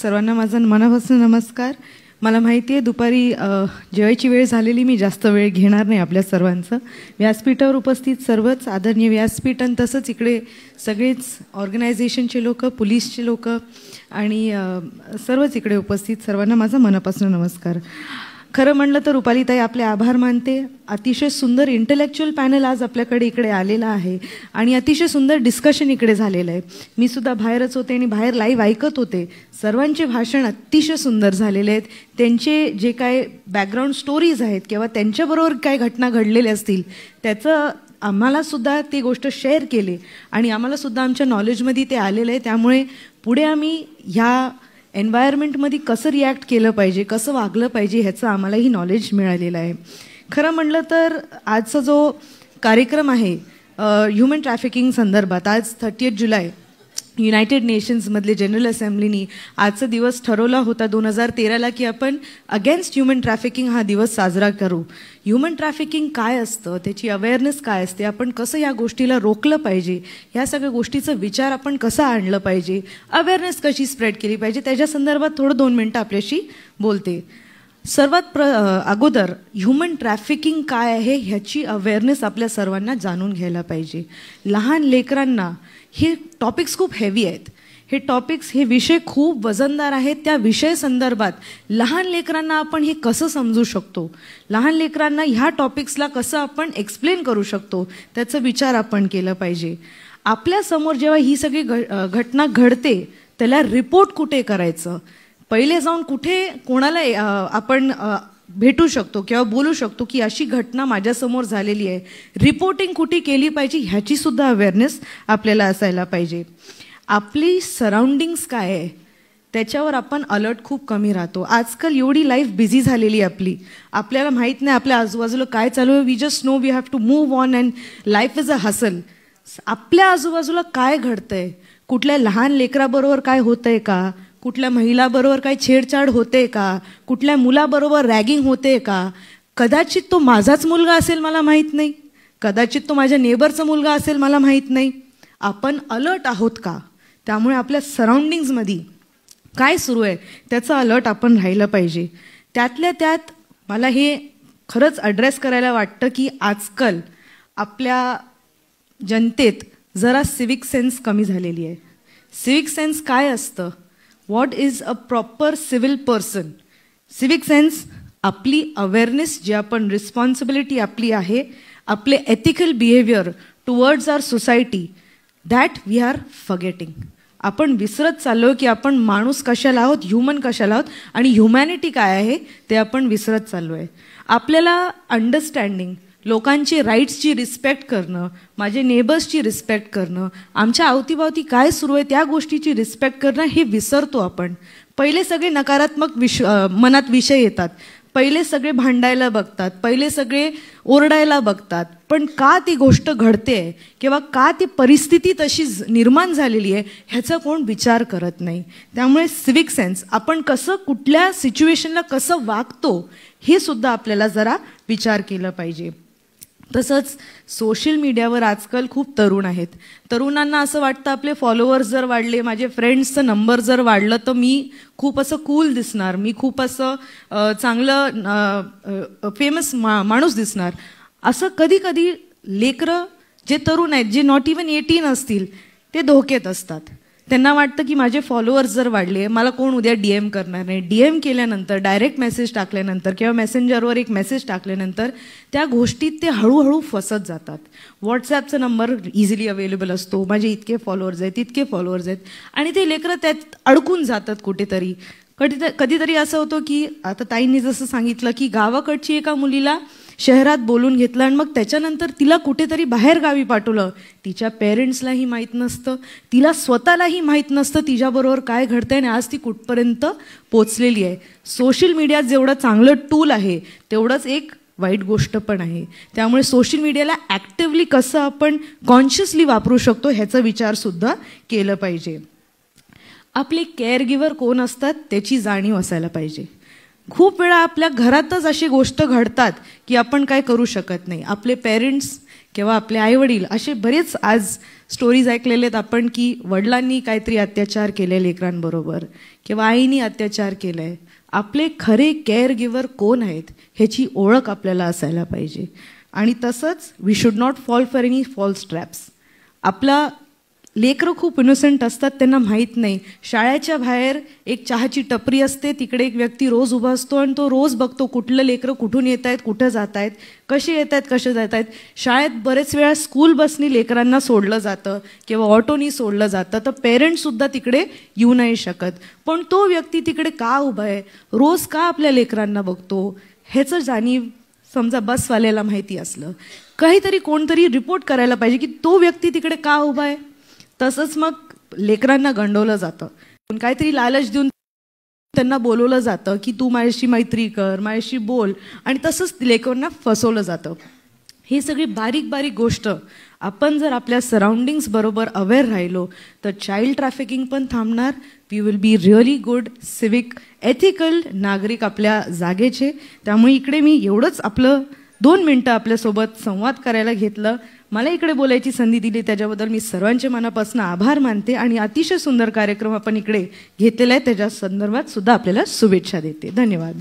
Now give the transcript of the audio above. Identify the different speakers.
Speaker 1: सर्वांना माझा मनापासून नमस्कार. मला माहिती आहे दुपारी जेवायची वेळ झालेली, मी जास्त वेळ घेणार नाही आपल्या सर्वांचं. व्यासपीठावर उपस्थित सर्वच आदरणीय व्यासपीठ आणि तसंच इकडे सगळेच ऑर्गनायझेशनचे लोक, पोलीसचे लोक आणि सर्वच इकडे उपस्थित सर्वांना माझा मनापासून नमस्कार. खरं म्हणलं तर रुपालीताई आपले आभार मानते. अतिशय सुंदर इंटेलेक्च्युअल पॅनल आज आपल्याकडे इकडे आलेला आहे आणि अतिशय सुंदर डिस्कशन इकडे झालेलं आहे. मी सुद्धा बाहेरच होते आणि बाहेर लाईव्ह ऐकत होते. सर्वांचे भाषण अतिशय सुंदर झालेले आहेत. त्यांचे जे काय बॅकग्राऊंड स्टोरीज आहेत किंवा त्यांच्याबरोबर काय घटना घडलेल्या असतील त्याचं आम्हाला सुद्धा ती गोष्ट शेअर केली आणि आम्हाला सुद्धा आमच्या नॉलेजमध्ये ते आलेलं आहे. त्यामुळे पुढे आम्ही ह्या एन्व्हायरमेंटमध्ये कसं रिॲक्ट केलं पाहिजे, कसं वागलं पाहिजे ह्याचं आम्हालाही नॉलेज मिळालेलं आहे. खरं म्हणलं तर आजचा जो कार्यक्रम आहे ह्युमन ट्रॅफिकिंग संदर्भात, आज 30 जुलै युनायटेड नेशन्समधले जनरल असेंब्लीनी आजचा दिवस ठरवला होता 2013ला की आपण अगेन्स्ट ह्युमन ट्रॅफिकिंग हा दिवस साजरा करू. ह्युमन ट्रॅफिकिंग काय असतं, त्याची अवेअरनेस काय असते, आपण कसं या गोष्टीला रोखलं पाहिजे, ह्या सगळ्या गोष्टीचा विचार आपण कसा आणलं पाहिजे, अवेअरनेस कशी स्प्रेड केली पाहिजे, त्याच्या संदर्भात थोडं 2 मिनटं आपल्याशी बोलते. सर्वात अगोदर ह्युमन ट्रॅफिकिंग काय आहे ह्याची अवेअरनेस आपल्या सर्वांना जाणून घ्यायला पाहिजे. लहान लेकरांना हे टॉपिक्स खूप हेवी आहेत. हे टॉपिक्स, हे विषय खूप वजनदार आहेत. त्या विषय संदर्भात लहान लेकरांना आपण हे कसं समजू शकतो, लहान लेकरांना ह्या टॉपिक्सला कसं आपण एक्सप्लेन करू शकतो, त्याचा विचार आपण केला पाहिजे. आपल्यासमोर जेव्हा ही सगळी घटना घडते त्याला रिपोर्ट कुठे करायचं, पहिले जाऊन कुठे कोणाला आपण भेटू शकतो किंवा बोलू शकतो की अशी घटना माझ्यासमोर झालेली आहे, रिपोर्टिंग कुठे केली पाहिजे ह्याची सुद्धा अवेअरनेस आपल्याला असायला पाहिजे. आपली सराउंडिंग्स काय आहे त्याच्यावर आपण अलर्ट खूप कमी राहतो. आजकाल एवढी लाईफ बिझी झालेली आपली, आपल्याला माहीत नाही आपल्या आजूबाजूला काय चालू आहे. We just know we have to move on and life is a hustle. आपल्या आजूबाजूला काय घडतंय, कुठल्या लहान लेकराबरोबर काय होतंय का, कुठल्या महिलाबरोबर काही छेडछाड होते का, कुठल्या मुलाबरोबर रॅगिंग होते का, कदाचित तो माझाच मुलगा असेल मला माहीत नाही, कदाचित तो माझ्या नेबरचा मुलगा असेल मला माहीत नाही. आपण अलर्ट आहोत का, त्यामुळे आपल्या सराउंडिंग्समध्ये काय सुरू आहे त्याचा अलर्ट आपण राहिलं पाहिजे. त्यातल्या त्यात मला हे खरंच ॲड्रेस करायला वाटतं की आजकाल आपल्या जनतेत जरा सिविक सेन्स कमी झालेली आहे. सिविक सेन्स काय असतं, what is a proper civil person. Civic sense आपली अवेअरनेस, जी आपण रिस्पॉन्सिबिलिटी आपली आहे, आपले ethical behaviour towards our society, that we are forgetting. आपण विसरत चाललो की आपण माणूस कशाला आहोत, ह्युमन कशाला आहोत आणि ह्युमॅनिटी काय आहे ते आपण विसरत चाललो आहे. आपल्याला अंडरस्टँडिंग, लोकांची राईट्सची रिस्पेक्ट करणं, माझे नेबर्सची रिस्पेक्ट करणं, आमच्या अवतीभवती काय सुरू आहे त्या गोष्टीची रिस्पेक्ट करणं हे विसरतो आपण. पहिले सगळे नकारात्मक मनात विषय येतात, पहिले सगळे भांडायला बघतात, पहिले सगळे ओरडायला बघतात. पण का ती गोष्ट घडते किंवा का ती परिस्थिती तशी निर्माण झालेली आहे ह्याचा कोण विचार करत नाही. त्यामुळे सिविक सेन्स, आपण कसं कुठल्या सिच्युएशनला कसं वागतो हे सुद्धा आपल्याला जरा विचार केला पाहिजे. तसंच सोशल मीडियावर आजकाल खूप तरुण आहेत. तरुणांना असं वाटतं आपले फॉलोअर्स जर वाढले, माझे फ्रेंड्सचं नंबर जर वाढलं तर मी खूप असं कूल दिसणार, मी खूप असं चांगलं फेमस माणूस दिसणार. असं कधी कधी लेकरं जे तरुण आहेत, जे नॉट इवन 18 असतील, ते धोक्यात असतात. त्यांना वाटतं की माझे फॉलोअर्स जर वाढले मला कोण उद्या DM करणार नाही. DM केल्यानंतर, डायरेक्ट मेसेज टाकल्यानंतर किंवा मेसेंजरवर एक मेसेज टाकल्यानंतर त्या गोष्टीत ते हळूहळू फसत जातात. व्हॉट्सॲपचा नंबर इझिली अवेलेबल असतो, माझे इतके फॉलोअर्स आहेत, इतके फॉलोअर्स आहेत, आणि ते लेकरं त्यात अडकून जातात कुठेतरी. कधीतरी असं होतं की आता ताईंनी जसं सांगितलं की गावाकडची एका मुलीला शहरात बोलून घेतलं आणि मग त्याच्यानंतर तिला कुठेतरी बाहेर गावी पाठवलं. तिच्या पेरेंट्सलाही माहीत नसतं, तिला स्वतःलाही माहीत नसतं तिच्याबरोबर काय घडतंय आणि आज ती कुठपर्यंत पोचलेली आहे. सोशल मीडिया जेवढं चांगलं टूल आहे तेवढंच एक वाईट गोष्ट पण आहे. त्यामुळे सोशल मीडियाला ॲक्टिव्हली कसं आपण कॉन्शियसली वापरू शकतो ह्याचा विचारसुद्धा केलं पाहिजे. आपले केअरगिव्हर कोण असतात त्याची जाणीव असायला पाहिजे. खूप वेळा आपल्या घरातच अशी गोष्ट घडतात की आपण काय करू शकत नाही. आपले पेरेंट्स किंवा आपले आईवडील, असे बरेच आज स्टोरीज ऐकलेले आहेत आपण की वडिलांनी काहीतरी अत्याचार केले लेकरांबरोबर किंवा आईनी अत्याचार केलाय. आपले खरे केअर गिव्हर कोण आहेत ह्याची ओळख आपल्याला असायला पाहिजे. आणि तसंच we should not fall for any false traps. आपला लेकरं खूप इनोसेंट असतात, त्यांना माहीत नाही. शाळेच्या बाहेर एक चहाची टपरी असते, तिकडे एक व्यक्ती रोज उभा असतो आणि तो रोज बघतो कुठलं लेकरं कुठून येत आहेत, कुठं जात आहेत, कसे येत आहेत, कसे जात आहेत. शाळेत बरेच वेळा स्कूल बसनी लेकरांना सोडलं जातं किंवा ऑटोनी सोडलं जातं, तर पेरेंट्ससुद्धा तिकडे येऊ नाही शकत. पण तो व्यक्ती तिकडे का उभा आहे, रोज का आपल्या लेकरांना बघतो, ह्याचं जाणीव समजा बसवाल्याला माहिती असलं, काहीतरी कोणतरी रिपोर्ट करायला पाहिजे की तो व्यक्ती तिकडे का उभा आहे. तसंच मग लेकरांना गंडवलं जातं, काहीतरी लालच देऊन त्यांना बोलवलं जातं की तू माझ्याशी मैत्री कर, माझ्याशी बोल, आणि तसंच लेकरांना फसवलं जातं. ही सगळी बारीक बारीक गोष्ट आपण जर आपल्या सराउंडिंग्स बरोबर अवेअर राहिलो तर चाइल्ड ट्रॅफिकिंग पण थांबणार. We will be really good civic ethical नागरिक आपल्या जागेचे. त्यामुळे इकडे मी एवढंच आपलं 2 मिनिटं आपल्यासोबत संवाद करायला घेतलं. मला इकडे बोलायची संधी दिली त्याच्याबद्दल मी सर्वांचे मनापासून आभार मानते आणि अतिशय सुंदर कार्यक्रम आपण इकडे घेतलेला आहे त्याच्या संदर्भात सुद्धा आपल्याला शुभेच्छा देते. धन्यवाद.